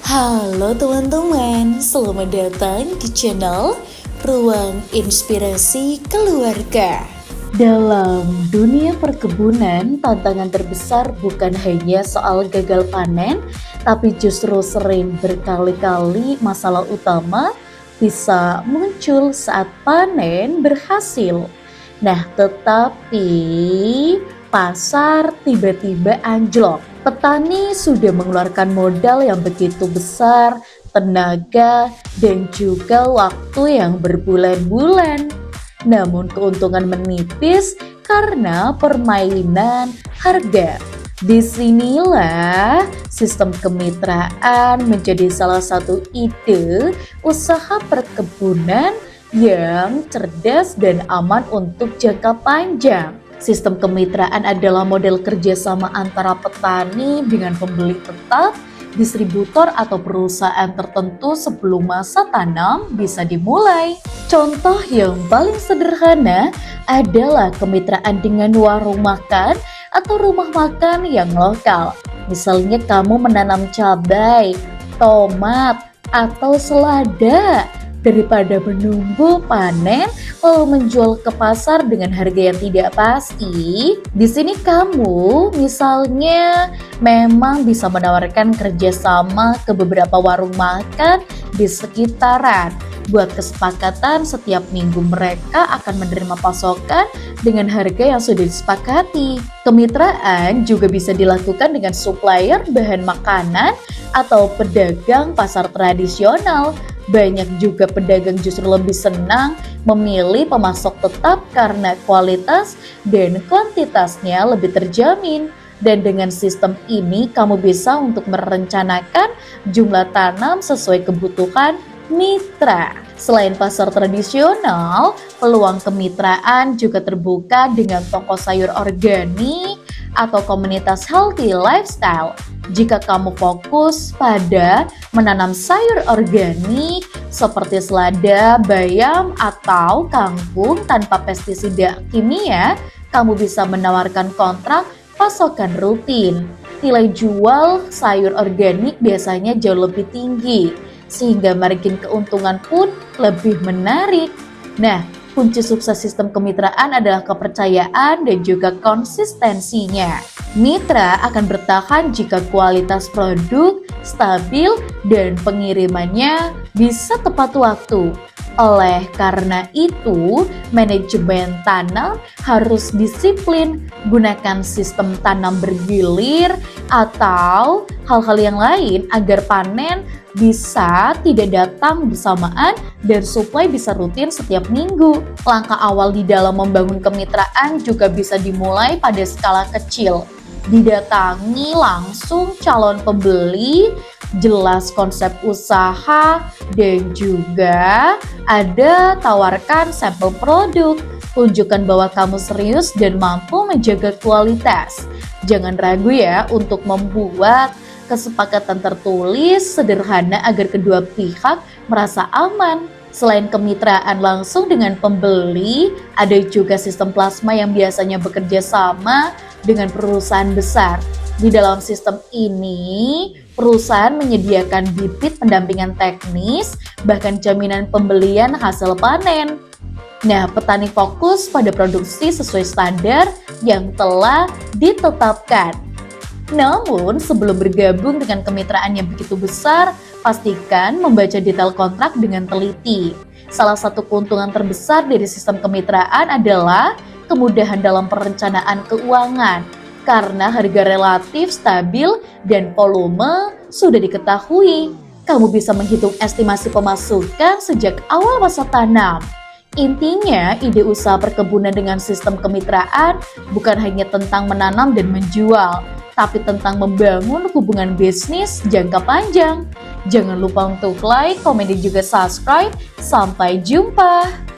Halo teman-teman, selamat datang di channel Ruang Inspirasi Keluarga. Dalam dunia perkebunan, tantangan terbesar bukan hanya soal gagal panen, tapi justru sering berkali-kali masalah utama bisa muncul saat panen berhasil. Nah, tetapi pasar tiba-tiba anjlok. Petani sudah mengeluarkan modal yang begitu besar, tenaga, dan juga waktu yang berbulan-bulan. Namun keuntungan menipis karena permainan harga. Disinilah sistem kemitraan menjadi salah satu ide usaha perkebunan yang cerdas dan aman untuk jangka panjang. Sistem kemitraan adalah model kerjasama antara petani dengan pembeli tetap, distributor atau perusahaan tertentu sebelum masa tanam bisa dimulai. Contoh yang paling sederhana adalah kemitraan dengan warung makan atau rumah makan yang lokal. Misalnya kamu menanam cabai, tomat, atau selada. Daripada menunggu panen lalu menjual ke pasar dengan harga yang tidak pasti, di sini kamu misalnya memang bisa menawarkan kerjasama ke beberapa warung makan di sekitaran. Buat kesepakatan setiap minggu mereka akan menerima pasokan dengan harga yang sudah disepakati. Kemitraan juga bisa dilakukan dengan supplier bahan makanan atau pedagang pasar tradisional. Banyak juga pedagang justru lebih senang memilih pemasok tetap karena kualitas dan kuantitasnya lebih terjamin. Dan dengan sistem ini kamu bisa untuk merencanakan jumlah tanam sesuai kebutuhan mitra. Selain pasar tradisional, peluang kemitraan juga terbuka dengan toko sayur organik atau komunitas healthy lifestyle. Jika kamu fokus pada menanam sayur organik seperti selada, bayam, atau kangkung tanpa pestisida kimia, kamu bisa menawarkan kontrak pasokan rutin. Nilai jual sayur organik biasanya jauh lebih tinggi, sehingga margin keuntungan pun lebih menarik. Nah, kunci sukses sistem kemitraan adalah kepercayaan dan juga konsistensinya. Mitra akan bertahan jika kualitas produk stabil dan pengirimannya bisa tepat waktu. Oleh karena itu, manajemen tanam harus disiplin, gunakan sistem tanam bergilir atau hal-hal yang lain agar panen bisa tidak datang bersamaan dan suplai bisa rutin setiap minggu. Langkah awal di dalam membangun kemitraan juga bisa dimulai pada skala kecil. Didatangi langsung calon pembeli, jelas konsep usaha, dan juga ada tawarkan sampel produk. Tunjukkan bahwa kamu serius dan mampu menjaga kualitas. Jangan ragu ya untuk membuat kesepakatan tertulis sederhana agar kedua pihak merasa aman. Selain kemitraan langsung dengan pembeli, ada juga sistem plasma yang biasanya bekerja sama dengan perusahaan besar. Di dalam sistem ini, perusahaan menyediakan bibit pendampingan teknis, bahkan jaminan pembelian hasil panen. Nah, petani fokus pada produksi sesuai standar yang telah ditetapkan. Namun, sebelum bergabung dengan kemitraan yang begitu besar, pastikan membaca detail kontrak dengan teliti. Salah satu keuntungan terbesar dari sistem kemitraan adalah kemudahan dalam perencanaan keuangan. Karena harga relatif stabil dan volume sudah diketahui, kamu bisa menghitung estimasi pemasukan sejak awal masa tanam. Intinya, ide usaha perkebunan dengan sistem kemitraan bukan hanya tentang menanam dan menjual, tapi tentang membangun hubungan bisnis jangka panjang. Jangan lupa untuk like, komen, dan juga subscribe. Sampai jumpa!